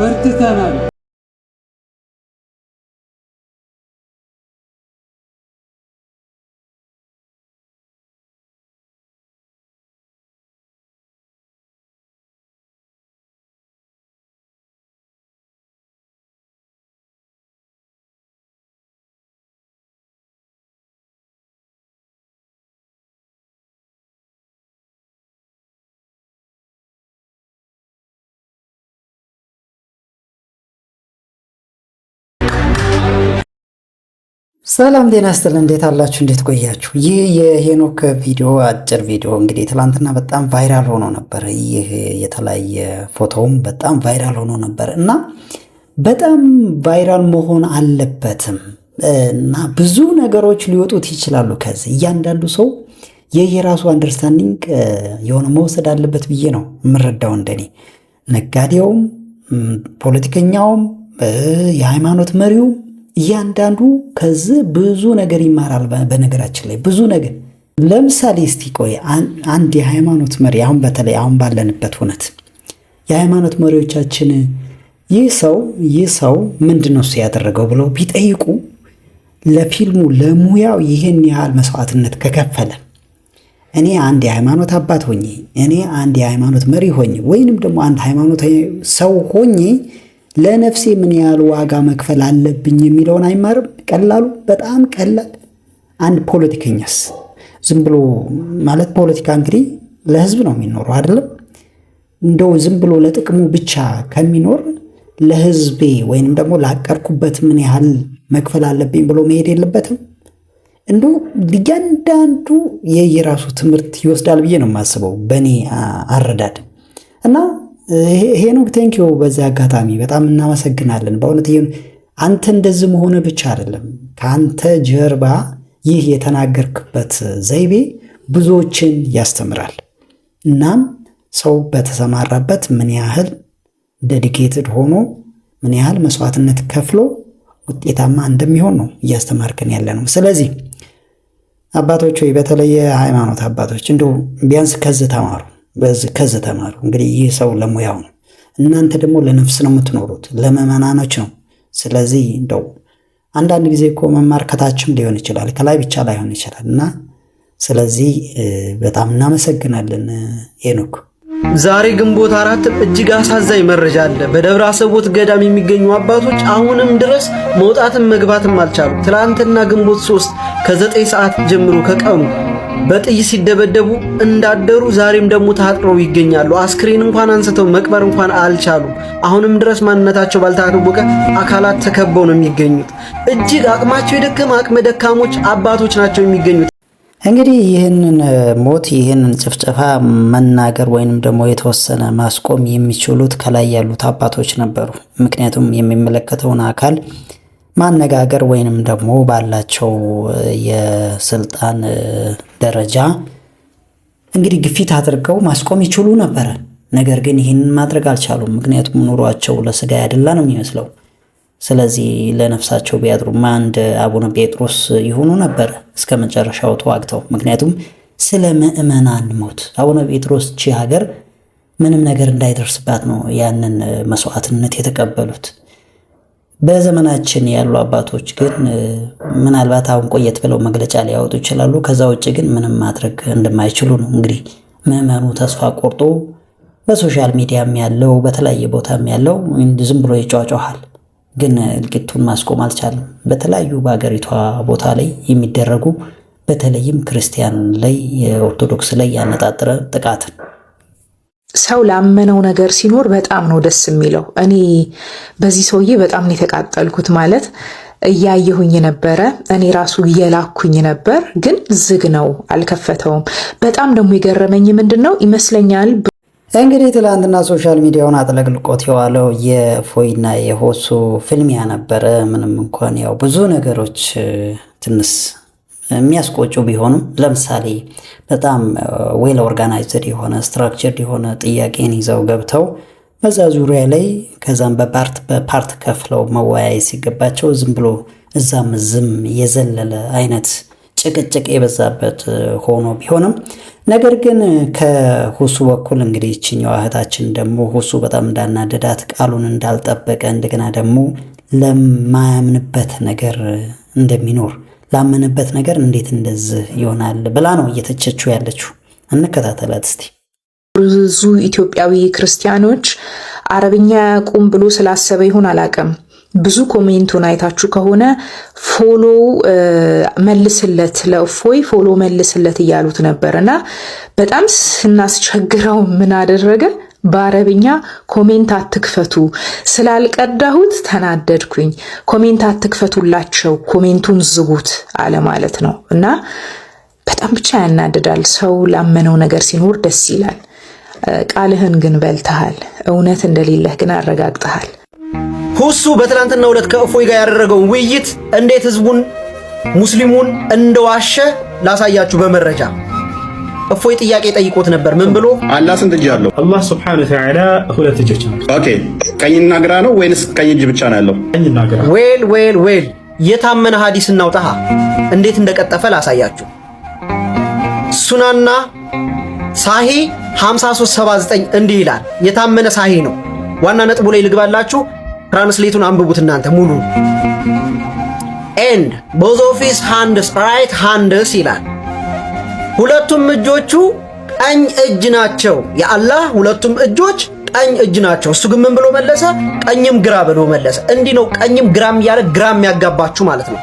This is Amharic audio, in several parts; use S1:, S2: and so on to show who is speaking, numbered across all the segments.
S1: በርትተናል።
S2: ሰላም ጤና ይስጥልን። እንዴት አላችሁ? እንዴት ቆያችሁ? ይህ የሄኖክ ቪዲዮ አጭር ቪዲዮ እንግዲህ ትላንትና በጣም ቫይራል ሆኖ ነበር። ይህ የተለያየ ፎቶውም በጣም ቫይራል ሆኖ ነበር እና በጣም ቫይራል መሆን አለበትም እና ብዙ ነገሮች ሊወጡት ይችላሉ። ከዚህ እያንዳንዱ ሰው የየራሱ አንደርስታንዲንግ የሆነ መውሰድ አለበት ብዬ ነው የምረዳው። እንደኔ ነጋዴውም፣ ፖለቲከኛውም፣ የሃይማኖት መሪውም እያንዳንዱ ከዚህ ብዙ ነገር ይማራል። በነገራችን ላይ ብዙ ነገር ለምሳሌ እስቲ ቆይ አንድ የሃይማኖት መሪ አሁን በተለይ አሁን ባለንበት እውነት የሃይማኖት መሪዎቻችን ይህ ሰው ምንድነው እሱ ያደረገው ብለው ቢጠይቁ ለፊልሙ ለሙያው ይህን ያህል መስዋዕትነት ከከፈለ እኔ አንድ የሃይማኖት አባት ሆኜ እኔ አንድ የሃይማኖት መሪ ሆኜ ወይንም ደግሞ አንድ ሃይማኖታዊ ሰው ሆኜ ለነፍሴ ምን ያህል ዋጋ መክፈል አለብኝ የሚለውን አይማርም? ቀላሉ በጣም ቀላል። አንድ ፖለቲከኛስ ዝም ብሎ ማለት ፖለቲካ እንግዲህ ለህዝብ ነው የሚኖረው አይደለም? እንደው ዝም ብሎ ለጥቅሙ ብቻ ከሚኖር ለህዝቤ ወይንም ደግሞ ላቀርኩበት ምን ያህል መክፈል አለብኝ ብሎ መሄድ የለበትም? እንደው እያንዳንዱ የየራሱ ትምህርት ይወስዳል ብዬ ነው የማስበው በእኔ አረዳድ እና ሄኖክ ቴንኪው በዚህ አጋጣሚ በጣም እናመሰግናለን። በእውነት አንተ እንደዚህ መሆነ ብቻ አይደለም ከአንተ ጀርባ ይህ የተናገርክበት ዘይቤ ብዙዎችን ያስተምራል። እናም ሰው በተሰማራበት ምን ያህል ዴዲኬትድ ሆኖ ምን ያህል መስዋዕትነት ከፍሎ ውጤታማ እንደሚሆን ነው እያስተማርከን ያለ ነው። ስለዚህ አባቶች ወይ በተለየ ሃይማኖት አባቶች እንደው ቢያንስ ከዚህ ተማሩ። እንግዲህ ይህ ሰው ለሙያው ነው፣ እናንተ ደግሞ ለነፍስ ነው የምትኖሩት፣ ለምዕመናኖች ነው። ስለዚህ እንደው አንዳንድ ጊዜ እኮ መማር ከታችም ሊሆን ይችላል፣ ከላይ ብቻ ላይሆን ይችላል እና ስለዚህ በጣም እናመሰግናለን ሄኖክ።
S3: ዛሬ ግንቦት 4 እጅግ አሳዛኝ መረጃ አለ። በደብረ አሰቦት ገዳም የሚገኙ አባቶች አሁንም ድረስ መውጣትም መግባትም አልቻሉ። ትላንትና ግንቦት 3 ከ9 ሰዓት ጀምሮ ከቀኑ በጥይት ሲደበደቡ እንዳደሩ ዛሬም ደግሞ ታጥረው ይገኛሉ። አስክሬን እንኳን አንስተው መቅበር እንኳን አልቻሉም። አሁንም ድረስ ማንነታቸው ባልታወቀ አካላት ተከበው ነው የሚገኙት። እጅግ አቅማቸው የደከመ አቅመ ደካሞች አባቶች ናቸው የሚገኙት።
S2: እንግዲህ ይህንን ሞት ይህንን ጭፍጨፋ መናገር ወይንም ደግሞ የተወሰነ ማስቆም የሚችሉት ከላይ ያሉት አባቶች ነበሩ። ምክንያቱም የሚመለከተውን አካል ማነጋገር ወይንም ደግሞ ባላቸው የስልጣን ደረጃ እንግዲህ ግፊት አድርገው ማስቆም ይችሉ ነበረ። ነገር ግን ይህንን ማድረግ አልቻሉም። ምክንያቱም ኑሯቸው ለስጋ ያደላ ነው የሚመስለው። ስለዚህ ለነፍሳቸው ቢያድሩማ እንደ አቡነ ጴጥሮስ ይሆኑ ነበር እስከ መጨረሻው ተዋግተው። ምክንያቱም ስለ ምዕመናን ሞት አቡነ ጴጥሮስ ቺ ሀገር ምንም ነገር እንዳይደርስባት ነው ያንን መስዋዕትነት የተቀበሉት። በዘመናችን ያሉ አባቶች ግን ምናልባት አሁን ቆየት ብለው መግለጫ ሊያወጡ ይችላሉ። ከዛ ውጭ ግን ምንም ማድረግ እንደማይችሉ ነው። እንግዲህ ምዕመኑ ተስፋ ቆርጦ በሶሻል ሚዲያም ያለው በተለያየ ቦታም ያለው ዝም ብሎ ይጫጫሃል። ግን እልቂቱን ማስቆም አልቻለም። በተለያዩ በአገሪቷ ቦታ ላይ የሚደረጉ በተለይም ክርስቲያን ላይ የኦርቶዶክስ ላይ ያነጣጠረ ጥቃትን
S4: ሰው ላመነው ነገር ሲኖር በጣም ነው ደስ የሚለው። እኔ በዚህ ሰውዬ በጣም ነው የተቃጠልኩት። ማለት እያየሁኝ ነበረ፣ እኔ ራሱ እየላኩኝ ነበር፣ ግን ዝግ ነው፣ አልከፈተውም። በጣም ደግሞ የገረመኝ ምንድነው ይመስለኛል
S2: እንግዲህ ትላንትና ሶሻል ሚዲያውን አጥለቅልቆት የዋለው የፎይና የሆሱ ፍልሚያ ነበረ። ምንም እንኳን ያው ብዙ ነገሮች ትንሽ የሚያስቆጩ ቢሆኑም ለምሳሌ በጣም ዌል ኦርጋናይዝድ የሆነ ስትራክቸርድ የሆነ ጥያቄን ይዘው ገብተው በዛ ዙሪያ ላይ ከዛም በፓርት ከፍለው መወያየት ሲገባቸው ዝም ብሎ እዛም ዝም የዘለለ አይነት ጭቅጭቅ የበዛበት ሆኖ ቢሆንም ነገር ግን ከሁሱ በኩል እንግዲህ ይችኛው እህታችን ደግሞ ሁሱ በጣም እንዳናደዳት ቃሉን እንዳልጠበቀ እንደገና ደግሞ ለማያምንበት ነገር እንደሚኖር ላመነበት ነገር እንዴት እንደዚህ ይሆናል ብላ ነው እየተቸችው ያለችው። እንከታተላት እስቲ።
S4: ብዙ ኢትዮጵያዊ ክርስቲያኖች አረብኛ ያቁም ብሎ ስላሰበ ይሁን አላውቅም፣ ብዙ ኮሜንቱን አይታችሁ ከሆነ ፎሎ መልስለት፣ ለእፎይ ፎሎ መልስለት እያሉት ነበርና በጣም ስናስቸግረው ምን አደረገ? በአረብኛ ኮሜንት አትክፈቱ ስላልቀዳሁት ተናደድኩኝ፣ ኮሜንት አትክፈቱላቸው፣ ኮሜንቱን ዝጉት አለ ማለት ነው። እና በጣም ብቻ ያናድዳል። ሰው ላመነው ነገር ሲኖር ደስ ይላል። ቃልህን ግን በልተሃል፣ እውነት እንደሌለህ ግን አረጋግጠሃል።
S3: ሁሱ በትላንትናው ዕለት ከእፎይ ጋር ያደረገውን ውይይት እንዴት ህዝቡን ሙስሊሙን እንደዋሸ ላሳያችሁ በመረጃ። እፎይ ጥያቄ ጠይቆት ነበር። ምን ብሎ?
S1: አላህ ስንት እጅ አለው?
S5: አላህ ሱብሓነሁ ወተዓላ ሁለት እጆች አሉት።
S1: ኦኬ፣ ቀኝና ግራ ነው ወይንስ ቀኝ እጅ ብቻ ነው ያለው?
S5: ቀኝና ግራ።
S3: ዌል የታመነ ሐዲስ እናውጣሃ እንዴት እንደቀጠፈ ላሳያችሁ። ሱናና ሳሂ 5379 እንዲህ ይላል። የታመነ ሳሂ ነው። ዋና ነጥቡ ላይ ልግባላችሁ። ትራንስሌቱን አንብቡት እናንተ ሙሉ። ኤንድ both of his hands right hands ይላል። ሁለቱም እጆቹ ቀኝ እጅ ናቸው። የአላህ ሁለቱም እጆች ቀኝ እጅ ናቸው። እሱ ግን ምን ብሎ መለሰ? ቀኝም ግራ ብሎ መለሰ። እንዲህ ነው ቀኝም ግራም እያለ ግራም ያጋባችሁ ማለት ነው።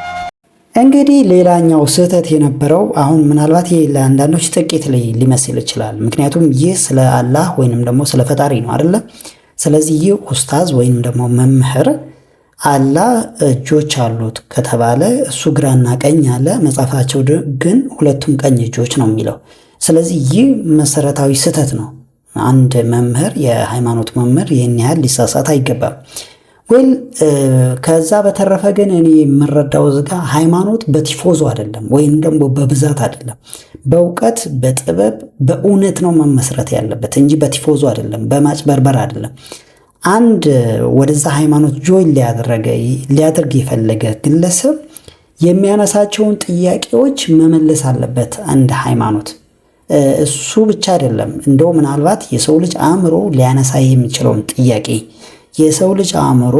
S2: እንግዲህ ሌላኛው ስህተት የነበረው አሁን ምናልባት ይህ ለአንዳንዶች ጥቂት ሊመስል ይችላል። ምክንያቱም ይህ ስለ አላህ ወይንም ደግሞ ስለ ፈጣሪ ነው አይደለ? ስለዚህ ይህ ኡስታዝ ወይንም ደግሞ መምህር አላህ እጆች አሉት ከተባለ እሱ ግራና ቀኝ አለ፣ መጽሐፋቸው ግን ሁለቱም ቀኝ እጆች ነው የሚለው። ስለዚህ ይህ መሰረታዊ ስህተት ነው። አንድ መምህር የሃይማኖት መምህር ይህን ያህል ሊሳሳት አይገባም። ወይም ከዛ በተረፈ ግን እኔ የምረዳው ዝጋ ሃይማኖት በቲፎዞ አይደለም ወይም ደግሞ በብዛት አይደለም፣ በእውቀት በጥበብ በእውነት ነው መመስረት ያለበት እንጂ በቲፎዞ አይደለም፣ በማጭበርበር አይደለም። አንድ ወደዛ ሃይማኖት ጆይን ሊያደርግ የፈለገ ግለሰብ የሚያነሳቸውን ጥያቄዎች መመለስ አለበት። አንድ ሃይማኖት እሱ ብቻ አይደለም፣ እንደው ምናልባት የሰው ልጅ አእምሮ ሊያነሳ የሚችለውን ጥያቄ የሰው ልጅ አእምሮ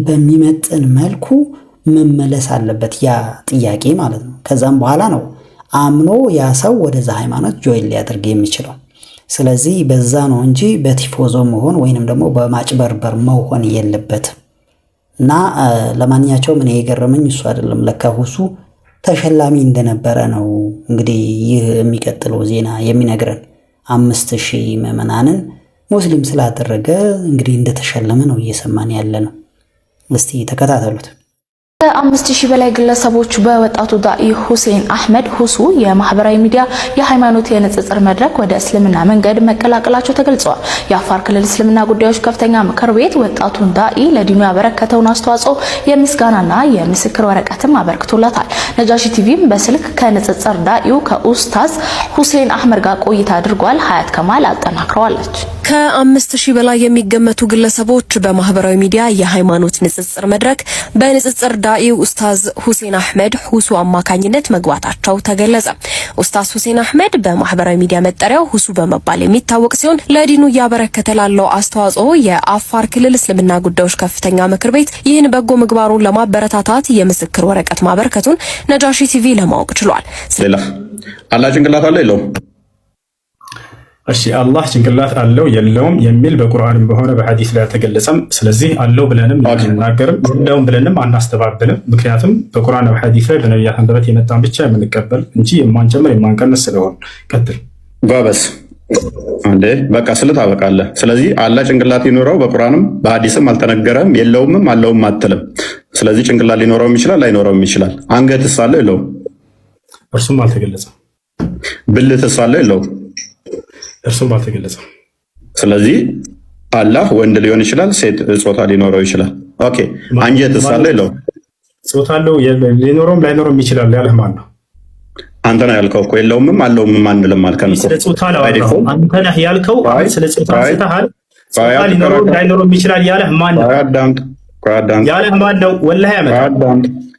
S2: በሚመጥን መልኩ መመለስ አለበት ያ ጥያቄ ማለት ነው። ከዛም በኋላ ነው አምኖ ያ ሰው ወደዛ ሃይማኖት ጆይን ሊያደርግ የሚችለው። ስለዚህ በዛ ነው እንጂ በቲፎዞ መሆን ወይንም ደግሞ በማጭበርበር መሆን የለበትም። እና ለማንኛቸውም እኔ የገረመኝ እሱ አይደለም፣ ለካ ሁሱ ተሸላሚ እንደነበረ ነው እንግዲህ ይህ የሚቀጥለው ዜና የሚነግረን። 5000 ምዕመናንን ሙስሊም ስላደረገ እንግዲህ እንደተሸለመ ነው እየሰማን ያለ ነው። እስቲ ተከታተሉት።
S6: ከ5000 በላይ ግለሰቦች በወጣቱ ዳኢ ሁሴን አህመድ ሁሱ የማህበራዊ ሚዲያ የሃይማኖት የንጽጽር መድረክ ወደ እስልምና መንገድ መቀላቀላቸው ተገልጿል። የአፋር ክልል እስልምና ጉዳዮች ከፍተኛ ምክር ቤት ወጣቱን ዳኢ ለዲኑ ያበረከተውን አስተዋጽኦ የምስጋናና የምስክር ወረቀትም አበርክቶላታል። ነጃሺ ቲቪም በስልክ ከንጽጽር ዳኢው ከኡስታዝ ሁሴን አህመድ ጋር ቆይታ አድርጓል። ሀያት ከማል አጠናክረዋለች።
S7: ከ5000 በላይ የሚገመቱ ግለሰቦች በማህበራዊ ሚዲያ የሃይማኖት ንጽጽር መድረክ በንጽጽር ዳኢው ኡስታዝ ሁሴን አህመድ ሁሱ አማካኝነት መግባታቸው ተገለጸ። ኡስታዝ ሁሴን አህመድ በማህበራዊ ሚዲያ መጠሪያው ሁሱ በመባል የሚታወቅ ሲሆን ለዲኑ እያበረከተ ላለው አስተዋጽኦ የአፋር ክልል እስልምና ጉዳዮች ከፍተኛ ምክር ቤት ይህን በጎ ምግባሩን ለማበረታታት የምስክር ወረቀት ማበርከቱን ነጃሺ ቲቪ ለማወቅ ችሏል።
S1: ሌላ አላህ ጭንቅላት አለው የለውም?
S5: እሺ አላህ ጭንቅላት አለው የለውም የሚል በቁርአንም በሆነ በሐዲስ ላይ አልተገለጸም። ስለዚህ አለው ብለንም አንናገርም፣ የለውም ብለንም አናስተባብልም። ምክንያቱም በቁርአን በሐዲስ ላይ በነቢያት አንደበት የመጣን ብቻ የምንቀበል እንጂ የማንጨምር የማንቀንስ ስለሆነ። ቀጥል
S1: ጎበዝ። እንዴ በቃ ስለታበቃለህ። ስለዚህ አላህ ጭንቅላት ይኖረው በቁርአንም በሐዲስም አልተነገረም፣ የለውምም አለውም አትልም። ስለዚህ ጭንቅላት ሊኖረውም ይችላል ላይኖረውም ይችላል። አንገትስ አለው የለውም?
S5: እርሱም አልተገለጸም።
S1: ብልትስ አለው የለውም?
S5: እርሱም አልተገለጸም።
S1: ስለዚህ አላህ ወንድ ሊሆን ይችላል፣ ሴት ጾታ ሊኖረው ይችላል። ኦኬ አንጀትስ አለው የለውም?
S5: ጾታ አለው ሊኖረውም ላይኖረውም ይችላል ያለህ ማን ነው?
S1: አንተ ነህ ያልከው እኮ የለውምም አለውምም አንልም አልከን እኮ።
S5: ስለ ጾታ አላወራሁም። አንተ ነህ ያልከው። ስለ ጾታ አንስተሃል። ጾታ ሊኖረውም ላይኖረውም ይችላል ያለህ ማን ነው?
S1: አዳምጥ
S5: ያለህ ማን ነው? ወላሂ አመጣ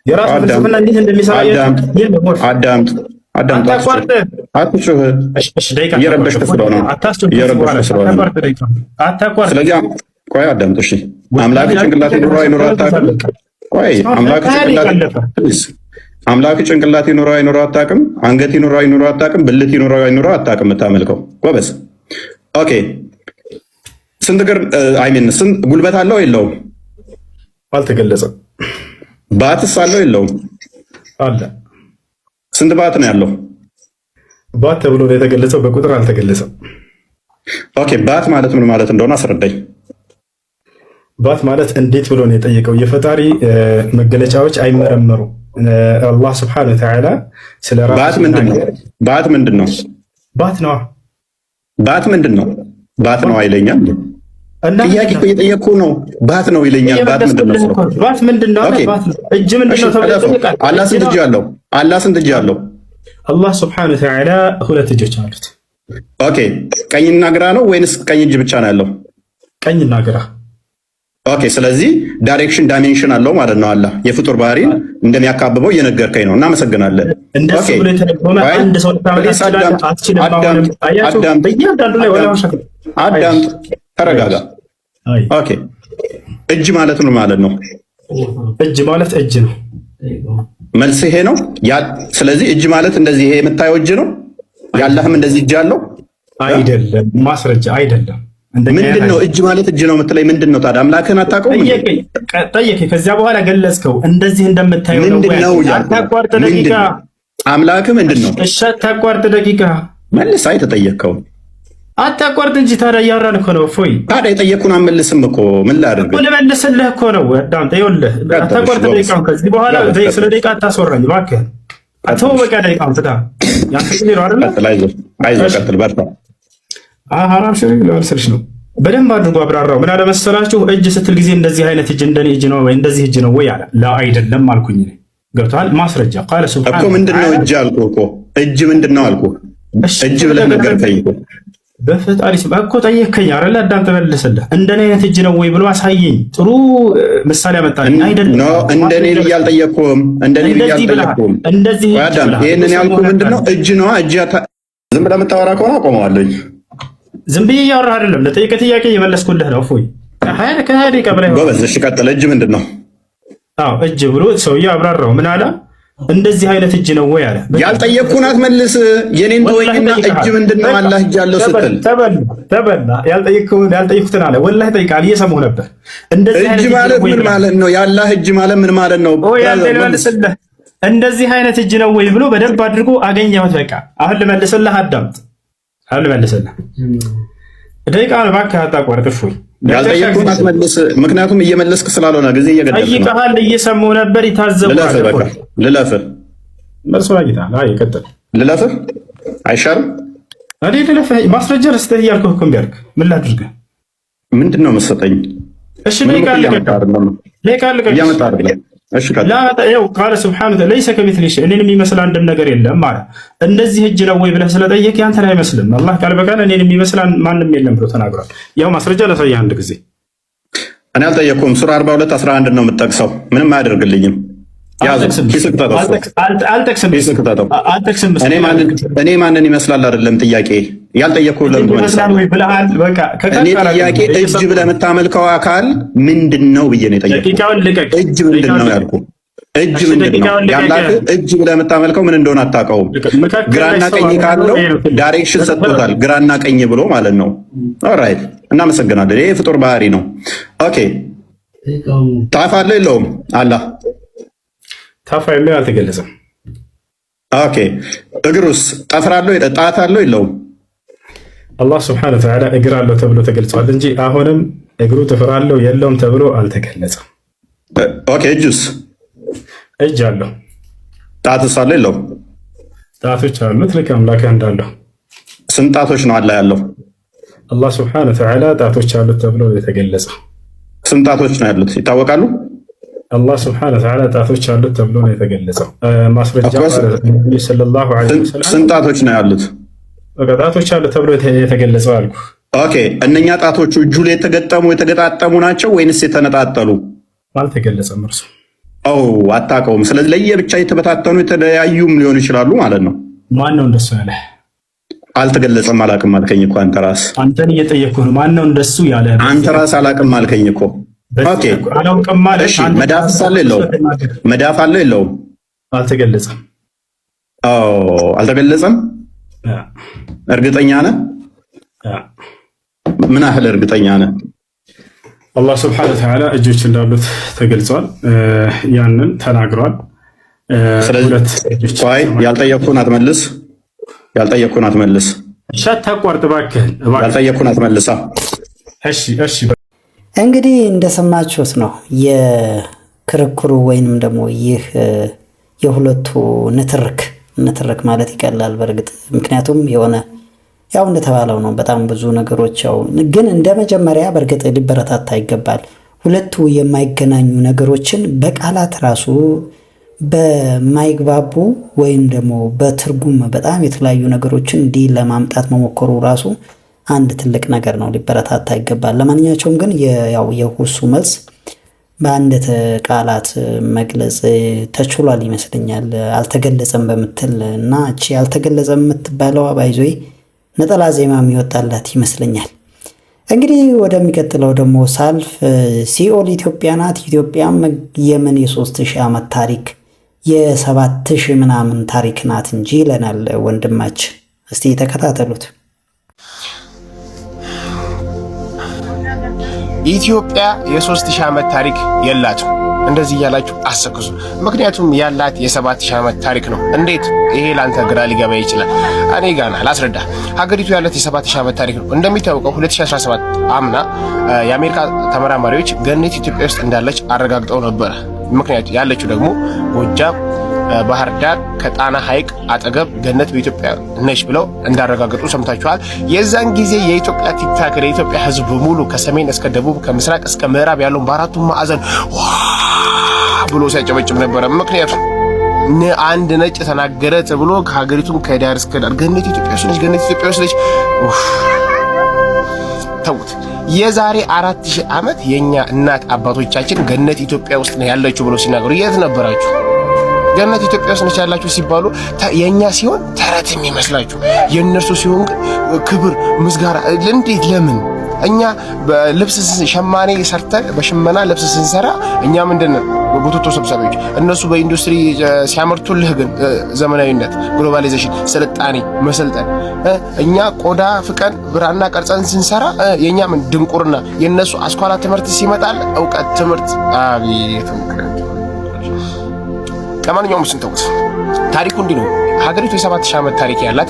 S5: የራሱ ፍልስፍና እንዴት እንደሚሰራ
S1: አዳምጥ አትጩህ። እየረበሽክ ስለሆነ ስለዚህ ቆይ አዳምጥ። እሺ አምላክ ጭንቅላት ይኑረው አይኑረው አታውቅም። ቆይ አምላክ ጭንቅላት ይኑረው አይኑረው አታውቅም። አንገት ይኑረው አይኑረው አታውቅም። ብልት ይኑረው አይኑረው አታውቅም። የምታመልከው ጎበዝ። ኦኬ ስንት እግር አይሚን ስንት ጉልበት አለው የለውም?
S5: አልተገለጸም።
S1: ባትስ አለው የለውም?
S5: አለ።
S1: ስንት ባት ነው ያለው?
S5: ባት ተብሎ ነው የተገለጸው፣ በቁጥር አልተገለጸም።
S1: ኦኬ ባት ማለት ምን ማለት እንደሆነ አስረዳኝ።
S5: ባት ማለት እንዴት ብሎ ነው የጠየቀው? የፈጣሪ መገለጫዎች አይመረመሩ። አላህ ስብሐነሁ ወተዓላ ስለ ራሱ
S1: ባት ምንድን ነው? ባት ምንድን ነው?
S5: ባት ነው።
S1: ባት ምንድን ነው? ባት ነው አይለኛል። ጥያቄ እኮ እየጠየቅኩ ነው። ባት ነው ይለኛል። ባት ምንድን ነው?
S5: ባት ምንድን ነው? እጅ ምንድን ነው ተብሎ ይጠየቃል።
S1: አላህ ስንት እጅ አለው? አላህ ስንት እጅ አለው?
S5: አላህ ስብሐነሁ ወተዓላ ሁለት እጆች አሉት።
S1: ኦኬ ቀኝና ግራ ነው ወይንስ ቀኝ እጅ ብቻ ነው ያለው?
S5: ቀኝና ግራ።
S1: ኦኬ ስለዚህ ዳይሬክሽን ዳይሜንሽን አለው ማለት ነው። አላህ የፍጡር ባህሪን እንደሚያካብበው እየነገርከኝ ነው። እናመሰግናለን።
S5: እንደሱ ብሎ የተረጎመ አንድ ሰው
S1: አዳምጥ፣ ተረጋጋ። ኦኬ እጅ ማለት ነው ማለት ነው።
S5: እጅ ማለት እጅ ነው።
S1: መልስ ይሄ ነው። ስለዚህ እጅ ማለት እንደዚህ ይሄ የምታየው እጅ ነው። ያለህም እንደዚህ እጅ አለው
S5: አይደለም? ማስረጃ አይደለም።
S1: ምንድን ነው እጅ ማለት እጅ ነው የምትለኝ? ምንድን ነው ታዲያ? አምላክህን አታውቀውም?
S5: ጠየቀኝ። ከዚያ በኋላ ገለጽከው። እንደዚህ እንደምታየው ነው። አታቋርጥ ደቂቃ።
S1: አምላክህ ምንድን ነው?
S5: እሺ አታቋርጥ ደቂቃ።
S1: መልስ። አይ ተጠየቅከው።
S5: አታቋርጥ እንጂ ታዲያ እያወራን እኮ ነው። እፎይ
S1: ታዲያ የጠየቅኩን አመልስም እኮ ምን ላድርግ?
S5: ልመልስልህ እኮ ነው። አዳምጠኝ። ይኸውልህ አታቋርጥ ደቂቃውን። ከዚህ በኋላ ስለ ደቂቃ አታስወራኝ እባክህ። አተው በቃ ደቂቃውን ፍታ። ያንተ ነው አይደል?
S1: አይዞህ ቀጥል፣ በርታ።
S5: ሐራም ሽሪክ ለወልሰልሽ ነው። በደንብ አድርጎ አብራራው። ምን አለ መሰላችሁ? እጅ ስትል ጊዜ እንደዚህ አይነት እጅ እንደኔ እጅ ነው ወይ እንደዚህ እጅ ነው ወይ አለ። ላ አይደለም አልኩኝ። ገብቶሃል? ማስረጃ ቃለ ሱብሃን
S1: እኮ ምንድነው እጅ አልኩህ እኮ። እጅ ምንድነው አልኩህ። እጅ ብለህ ነገርከኝ እኮ።
S5: በፈጣሪ ስም እኮ ጠየከኝ አይደል? አዳም ተመልሰልህ እንደኔ አይነት እጅ ነው ወይ ብሎ አሳየኝ። ጥሩ ምሳሌ አመጣልኝ። አይደለም
S1: ነው እንደኔ ልጅ አልጠየቅኩም። እንደኔ ልጅ አልጠየቅኩም።
S5: እንደዚህ
S1: አዳም ይሄንን ያልኩህ ምንድነው? እጅ ነው እጅ። ዝም ብለህ የምታወራ ከሆነ አቆመዋለሁ።
S5: ዝም ብዬ እያወራህ አይደለም። ለጠየቀህ ጥያቄ እየመለስኩልህ ነው። እፎይ ከሀያ ደቂቃ በላይ
S1: ጎበዝ። እሺ ቀጥል። እጅ ምንድን ነው?
S5: አዎ እጅ ብሎ ሰውዬው አብራራው። ምን አለ? እንደዚህ አይነት እጅ ነው ወይ አለ።
S1: ያልጠየቅኩህን አትመልስ። የኔን ተወኝና እጅ ምንድን ነው? አላህ እጅ አለው ስትል
S5: ተበላ። ያልጠየቅኩትን አለ። ወላሂ ጠይቃል። እየሰማሁ ነበር። እንደዚህ
S1: እጅ ማለት ምን ማለት ነው? የአላህ እጅ ማለት ምን ማለት ነው?
S5: እንደዚህ አይነት እጅ ነው ወይ ብሎ በደንብ አድርጎ አገኘሁት። በቃ አሁን ልመልስልህ። አዳምጥ። አሁን ልመልስልህ። ደቂቃውን እባክህ አታቋርጥ። እፎይ
S1: ያልጠየቅኩህን አትመልስ። ምክንያቱም እየመለስክ ስላልሆነ ጊዜ እየገደልክ ነው።
S5: ጠይቀሃል። እየሰማሁ ነበር። ይታዘቡሃል።
S1: ልለፍህ
S5: መልሶ አግኝተሃል። አይ ቀጥል።
S1: ልለፍህ አይሻልም?
S5: እኔ ልለፍህ ማስረጃ ልስጥህ እያልኩህ እኮ እምቢ አልክ። ምን ላድርግህ?
S1: ምንድን ነው የምትሰጠኝ?
S5: እሺ ደቂቃ ልቀቅ። ቃለ ስብሓን ለይሰ ከሚስሊሂ ሸይእ እኔን የሚመስል አንድም ነገር የለም አለ። እንደዚህ እጅ ነው ወይ ብለህ ስለጠየቅ ያንተን አይመስልም። አላህ ቃል በቃል እኔን የሚመስል ማንም የለም ብሎ ተናግሯል። ያው ማስረጃ ላሳየህ አንድ ጊዜ።
S1: እኔ አልጠየቅኩም። ሱራ 42:11 ነው የምጠቅሰው። ምንም አያደርግልኝም። እኔ ማንን ይመስላል አይደለም ጥያቄ። ያልጠየቅኩህ ለምን እኔ ጥያቄ እጅ ብለህ የምታመልከው አካል ምንድን ነው ብዬ ነው የጠየቅኩህ። እጅ ምንድን ነው ያልኩህ። እጅ ምንድን ነው ያላህ? እጅ ብለህ የምታመልከው ምን እንደሆነ አታውቀውም። ግራና ቀኝ ካለው ዳይሬክሽን ሰጥቶታል። ግራና ቀኝ ብሎ ማለት ነው። ኦራይት እናመሰግናለን። ይሄ ፍጡር ባህሪ ነው። ኦኬ ታፍ አለው የለውም? አላህ
S5: ታፋ የሚል አልተገለጸም።
S1: ኦኬ እግሩስ ጠፍር አለው ጣት አለው የለውም?
S5: አላህ ስብሐነሁ ወተዓላ እግር አለው ተብሎ ተገልጿል እንጂ አሁንም እግሩ ጥፍር አለው የለውም ተብሎ አልተገለጸም።
S1: ኦኬ እጁስ?
S5: እጅ አለው።
S1: ጣትስ አለው የለውም?
S5: ጣቶች አሉት ልክ አምላክ እንዳለው።
S1: ስንት ጣቶች ነው አላህ ያለው?
S5: አላህ ስብሐነሁ ወተዓላ ጣቶች አሉት ተብሎ የተገለጸው።
S1: ስንት ጣቶች ነው ያሉት ይታወቃሉ?
S5: አላህ ስብሐነሁ ወተዓላ ጣቶች አሉት ተብሎ ነው የተገለጸው። ማስረጃ ሰለላሁ ዐለይሂ ወሰለም
S1: ስንት ጣቶች ነው ያሉት?
S5: ጣቶች አሉት ተብሎ የተገለጸው አልኩ።
S1: ኦኬ እነኛ ጣቶቹ እጁ ላይ የተገጣጠሙ ናቸው ወይንስ የተነጣጠሉ?
S5: አልተገለጸም እርሱ።
S1: አታውቀውም። ስለዚህ ለየብቻ የተበታተኑ የተለያዩም ሊሆኑ ይችላሉ ማለት ነው።
S5: ማን ነው እንደሱ ያለ?
S1: አልተገለጸም አላቅም አልከኝ እኮ አንተ ራስህ።
S5: አንተን እየጠየቅኩህ ነው። ማን ነው እንደሱ ያለ?
S1: አንተ ራስህ አላቅም አልከኝ እኮ። ኦኬ
S5: አላውቅም ማለት
S1: እሺ፣ መዳፍ አለ የለውም? መዳፍ አለ የለውም?
S5: አልተገለጸም።
S1: አልተገለጸም። እርግጠኛ ነህ? ምን ያህል እርግጠኛ ነህ?
S5: አላህ ስብሐነሁ ወተዓላ እጆች እንዳሉት ተገልጿል። ያንን ተናግሯል።
S1: ስለዚህ ያልጠየቅኩህን አትመልስ። ያልጠየቅኩህን አትመልስ።
S5: አታቋርጥ እባክህን።
S1: ያልጠየቅኩህን አትመልሳ።
S5: እሺ
S2: እንግዲህ እንደሰማችሁት ነው የክርክሩ ወይንም ደግሞ ይህ የሁለቱ ንትርክ ማለት ይቀላል በእርግጥ ምክንያቱም የሆነ ያው እንደተባለው ነው። በጣም ብዙ ነገሮች ያው ግን እንደ መጀመሪያ በእርግጥ ሊበረታታ ይገባል። ሁለቱ የማይገናኙ ነገሮችን በቃላት ራሱ በማይግባቡ ወይም ደግሞ በትርጉም በጣም የተለያዩ ነገሮችን እንዲህ ለማምጣት መሞከሩ ራሱ አንድ ትልቅ ነገር ነው፣ ሊበረታታ ይገባል። ለማንኛቸውም ግን ያው የሁሱ መልስ በአንድ ቃላት መግለጽ ተችሏል ይመስለኛል። አልተገለጸም በምትል እና እቺ አልተገለጸም የምትባለው ባይዞይ ነጠላ ዜማ የሚወጣላት ይመስለኛል። እንግዲህ ወደሚቀጥለው ደግሞ ሳልፍ ሲኦል ኢትዮጵያ ናት፣ ኢትዮጵያም የምን የ3000 ዓመት ታሪክ የ7000 ምናምን ታሪክ ናት እንጂ ይለናል ወንድማችን። እስቲ ተከታተሉት።
S8: ኢትዮጵያ የ3000 ዓመት ታሪክ የላትም። እንደዚህ እያላችሁ አሰክሱ። ምክንያቱም ያላት የ7000 ዓመት ታሪክ ነው። እንዴት? ይሄ ላንተ ግራ ሊገባ ይችላል። እኔ ጋና ላስረዳ። ሀገሪቱ ያላት የ7000 ዓመት ታሪክ ነው። እንደሚታወቀው 2017 አምና የአሜሪካ ተመራማሪዎች ገነት ኢትዮጵያ ውስጥ እንዳለች አረጋግጠው ነበረ። ምክንያቱ ያለችው ደግሞ ጎጃም ባህር ዳር ከጣና ሐይቅ አጠገብ ገነት በኢትዮጵያ ነች ብለው እንዳረጋገጡ ሰምታችኋል። የዛን ጊዜ የኢትዮጵያ ቲክታክ የኢትዮጵያ ሕዝብ በሙሉ ከሰሜን እስከ ደቡብ ከምስራቅ እስከ ምዕራብ ያለውን በአራቱም ማዕዘን ብሎ ሲያጨበጭብ ነበረ። ምክንያቱም አንድ ነጭ ተናገረ ተብሎ ከሀገሪቱን ከዳር እስከ ዳር ገነት ኢትዮጵያ ውስጥ ነች፣ ገነት ኢትዮጵያ ውስጥ ነች። ተውት። የዛሬ 4000 ዓመት የኛ እናት አባቶቻችን ገነት ኢትዮጵያ ውስጥ ነው ያለችው ብሎ ሲናገሩ የት ነበራችሁ? ገነት ኢትዮጵያ ውስጥ ነች ያላችሁ ሲባሉ የኛ ሲሆን ተረት የሚመስላችሁ፣ የእነርሱ ሲሆን ክብር ምስጋና። እንዴት? ለምን? እኛ በልብስ ሸማኔ ሰርተን በሽመና ልብስ ስንሰራ እኛ ምንድነው ቡትቶ ሰብሳቢዎች፣ እነሱ በኢንዱስትሪ ሲያመርቱልህ ግን ዘመናዊነት፣ ግሎባላይዜሽን፣ ስልጣኔ፣ መሰልጠን። እኛ ቆዳ ፍቀን ብራና ቀርጸን ስንሰራ የኛ ምን ድንቁርና፣ የነሱ አስኳላ ትምህርት ሲመጣል ዕውቀት ትምህርት። አቤት! ለማንኛውም ስንተውት ታሪኩ እንዲህ ነው። ሀገሪቱ የ7000 ዓመት ታሪክ ያላት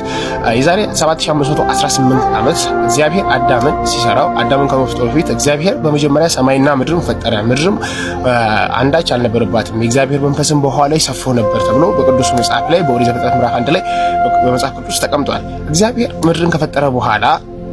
S8: የዛሬ 7518 ዓመት እግዚአብሔር አዳምን ሲሰራው አዳምን ከመፍጠሩ በፊት እግዚአብሔር በመጀመሪያ ሰማይና ምድርን ፈጠረ። ምድርም አንዳች አልነበረባትም፣ የእግዚአብሔር መንፈስም በውኃ ላይ ሰፎ ነበር ተብሎ በቅዱስ መጽሐፍ ላይ በኦሪት ዘፍጥረት ምዕራፍ 1 ላይ በመጽሐፍ ቅዱስ ተቀምጧል። እግዚአብሔር ምድርን ከፈጠረ በኋላ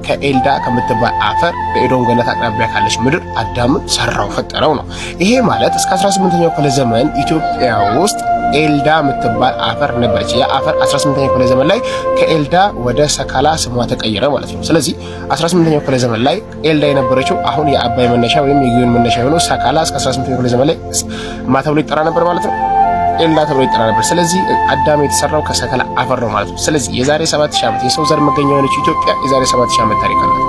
S8: ከኤልዳ ከምትባል አፈር በኤዶም ገነት አቅራቢያ ካለች ምድር አዳምን ሰራው ፈጠረው ነው። ይሄ ማለት እስከ 18ኛው ክፍለ ዘመን ኢትዮጵያ ውስጥ ኤልዳ የምትባል አፈር ነበረች። ያ አፈር 18ኛው ክፍለ ዘመን ላይ ከኤልዳ ወደ ሰካላ ስሟ ተቀየረ ማለት ነው። ስለዚህ 18ኛው ክፍለ ዘመን ላይ ኤልዳ የነበረችው አሁን የአባይ መነሻ ወይም የግዮን መነሻ የሆነው ሰካላ እስከ 18ኛው ክፍለ ዘመን ላይ ማ ተብሎ ይጠራ ነበር ማለት ነው? ኤልዳ ተብሎ ይጠራ ነበር። ስለዚህ አዳም የተሰራው ከሰከላ አፈር ነው ማለት ነው። ስለዚህ የዛሬ 7000 ዓመት የሰው ዘር መገኛ የሆነችው ኢትዮጵያ የዛሬ 7000 ዓመት ታሪክ አላት።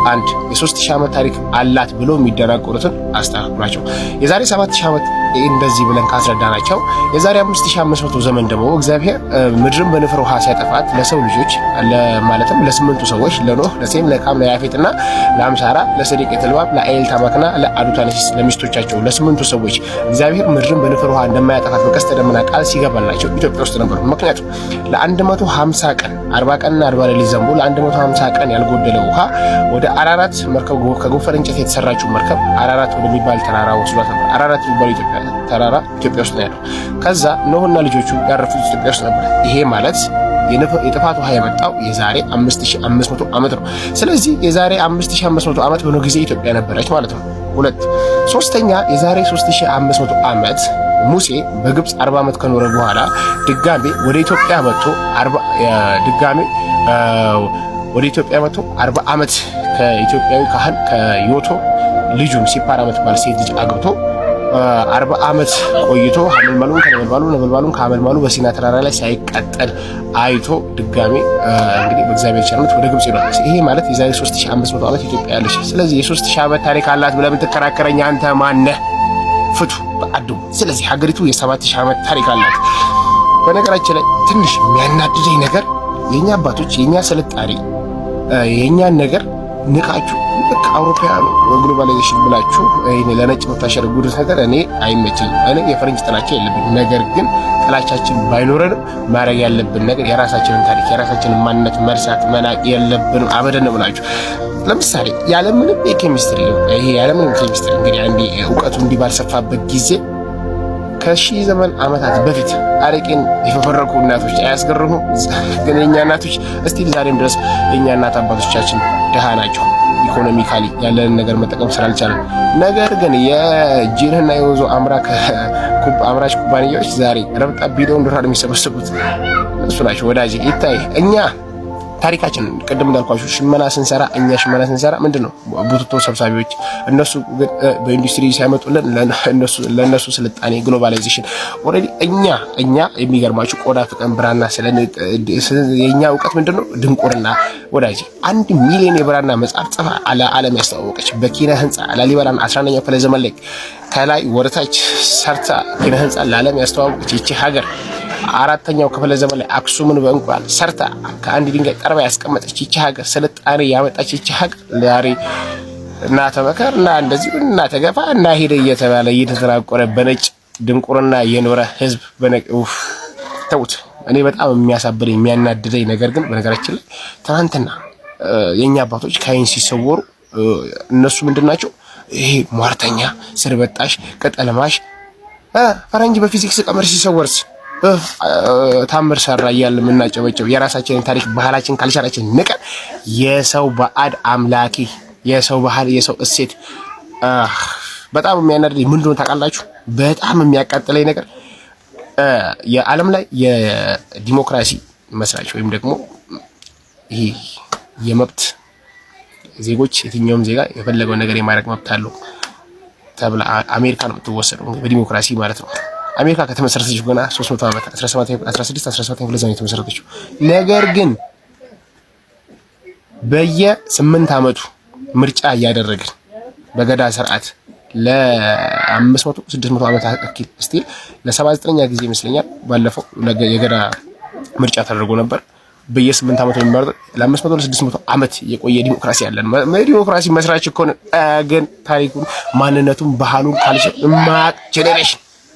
S8: አንድ የ3000 ዓመት ታሪክ አላት ብሎ የሚደናቆሩትን አስተካክሏቸው። የዛሬ 7000 ዓመት እንደዚህ ብለን ካስረዳናቸው የዛሬ 5500 ዘመን ደግሞ እግዚአብሔር ምድርን በንፍር ውሃ ሲያጠፋት ለሰው ልጆች ማለትም ለስምንቱ ሰዎች ለኖህ፣ ለሴም፣ ለካም፣ ለያፌትና ለአምሳራ፣ ለሰዴቅ፣ ለልባብ፣ ለአኤልታማክና ለአዱታነሲስ ለሚስቶቻቸው ለስምንቱ ሰዎች እግዚአብሔር ምድርን በንፍር ውሃ እንደማያጠፋት በቀስተ ደመና ቃል ሲገባላቸው ኢትዮጵያ ውስጥ ነበሩ። ምክንያቱም ለ150 ቀን 40 ቀንና 40 ሌሊት ዘንቦ ለ150 ቀን ያልጎደለ ውሃ ወደ አራራት መርከብ ከጎፈር እንጨት የተሰራችው መርከብ አራራት ወደሚባል ተራራ ወስዷት ነበር። አራራት የሚባል ኢትዮጵያ ተራራ ኢትዮጵያ ውስጥ ነው ያለው። ከዛ ኖህና ልጆቹ ያረፉት ኢትዮጵያ ውስጥ ነበር። ይሄ ማለት የጥፋት ውሃ የመጣው የዛሬ 5500 ዓመት ነው። ስለዚህ የዛሬ 5500 ዓመት በኖህ ጊዜ ኢትዮጵያ ነበረች ማለት ነው። ሁለት ሶስተኛ የዛሬ 3500 ዓመት ሙሴ በግብጽ 40 ዓመት ከኖረ በኋላ ድጋሜ ወደ ኢትዮጵያ መጥቶ 40 ዓመት ከኢትዮጵያዊ ካህን ከዮቶ ልጁን ሲፓራ የምትባል ሴት ልጅ አግብቶ 40 ዓመት ቆይቶ ሐመልማሉን ከነበልባሉ ነበልባሉን ከሐመልማሉ በሲና ተራራ ላይ ሳይቀጠል አይቶ ድጋሜ እንግዲህ በእግዚአብሔር ቸርነት ወደ ግብጽ ይሏል። ይሄ ማለት የዛሬ 3500 ዓመት ኢትዮጵያ ያለች። ስለዚህ የ3000 ዓመት ታሪክ አላት ብለህ የምትከራከረኝ አንተ ማነህ? ፍቱ በአዱ። ስለዚህ ሀገሪቱ የ7000 ዓመት ታሪክ አላት። በነገራችን ላይ ትንሽ የሚያናድደኝ ነገር የኛ አባቶች የኛ ስልጣኔ የኛን ነገር ንቃችሁ ልክ አውሮፓውያኑ ግሎባላይዜሽን ብላችሁ እኔ ለነጭ የምታሸርጉት ነገር እኔ አይመቸኝም። እኔ የፈረንጅ ጥላቻ የለብኝም። ነገር ግን ጥላቻችን ባይኖረንም ማድረግ ያለብን ነገር የራሳችንን ታሪክ የራሳችንን ማንነት መርሳት መናቅ የለብንም። አበደን ነው ብላችሁ ለምሳሌ ያለምንም የኬሚስትሪ ይሄ ያለምንም ኬሚስትሪ እንግዲህ አንዴ እውቀቱ እንዲህ ባልሰፋበት ጊዜ ከሺህ ዘመን ዓመታት በፊት አረቄን የፈፈረቁ እናቶች አያስገርሙ? ግን የኛ እናቶች እስቲ ዛሬም ድረስ የኛ እናት አባቶቻችን ድሃ ናቸው። ኢኮኖሚካሊ ያለንን ነገር መጠቀም ስላልቻለ። ነገር ግን የጂንና የወዞ አምራች ኩባንያዎች ዛሬ ረብጣ ቢሊዮን ዶላር የሚሰበስቡት እሱ ናቸው። ወዳጅ ይታይ እኛ ታሪካችን ቅድም እንዳልኳችሁ ሽመና ስንሰራ ምንድነው ቡትቶ ሰብሳቢዎች፣ እነሱ በኢንዱስትሪ ሲያመጡልን ለነሱ ስልጣኔ ግሎባላይዜሽን ኦሬዲ እኛ የሚገርማችሁ ቆዳ ፍቀን ብራና የኛ እውቀት ምንድነው ድንቁርና። ወዳጅ 1 ሚሊዮን የብራና መጽሐፍ ጽፋ ዓለም ያስተዋወቀች በኪነ ህንጻ ላሊበላን 11ኛው ክፍለ ዘመን ላይ ከላይ ወደታች ሰርታ ኪነ ህንጻ ለዓለም ያስተዋወቀች ይቺ ሀገር 4ኛው ክፍለ ዘመን ላይ አክሱምን በእንቁላል ሰርታ ከአንድ ድንጋይ ጠርባ ያስቀመጠች ይቺ ሀገር ስልጣኔ ያመጣች ይቺ ሀገር ዛሬ እና ተመከር እና እንደዚህ እና ተገፋ እና ሄደ እየተባለ እየተተናቆረ በነጭ ድንቁርና የኖረ ህዝብ ተውት። እኔ በጣም የሚያሳብረኝ የሚያናድደኝ ነገር ግን በነገራችን ላይ ትናንትና የኛ አባቶች ካይን ሲሰወሩ እነሱ ምንድናቸው? ይሄ ሟርተኛ፣ ስርበጣሽ፣ ቅጠልማሽ ፈረንጅ በፊዚክስ ቀመር ሲሰወርስ ታምር ሰራ እያለ የምናጨበጨብ የራሳችንን ታሪክ ባህላችን ካልቻላችን ንቀን የሰው ባዕድ አምላኪ የሰው ባህል የሰው እሴት በጣም የሚያናድደኝ ምን እንደሆነ ታውቃላችሁ? በጣም የሚያቃጥለኝ ነገር የዓለም ላይ የዲሞክራሲ መስራች ወይም ደግሞ ይሄ የመብት ዜጎች የትኛውም ዜጋ የፈለገው ነገር የማድረግ መብት አለው ተብላ አሜሪካ ነው የምትወሰደው በዲሞክራሲ ማለት ነው። አሜሪካ ከተመሰረተች ገና 300 ዓመት 17 ክፍለ ዘመን የተመሰረተችው። ነገር ግን በየ8 ዓመቱ ምርጫ እያደረግን በገዳ ስርዓት ለ500 600 ዓመታት አክል ስቲል ለ79ኛ ጊዜ ይመስለኛል ባለፈው የገዳ ምርጫ ተደርጎ ነበር። በየ8 ዓመቱ የሚመረጥ ለ500 ለ600 ዓመት የቆየ ዲሞክራሲ ያለን ዲሞክራሲ መስራች እኮ ነው። ግን ታሪኩን ማንነቱን ባህሉን ካልቸር ማቅ ጄኔሬሽን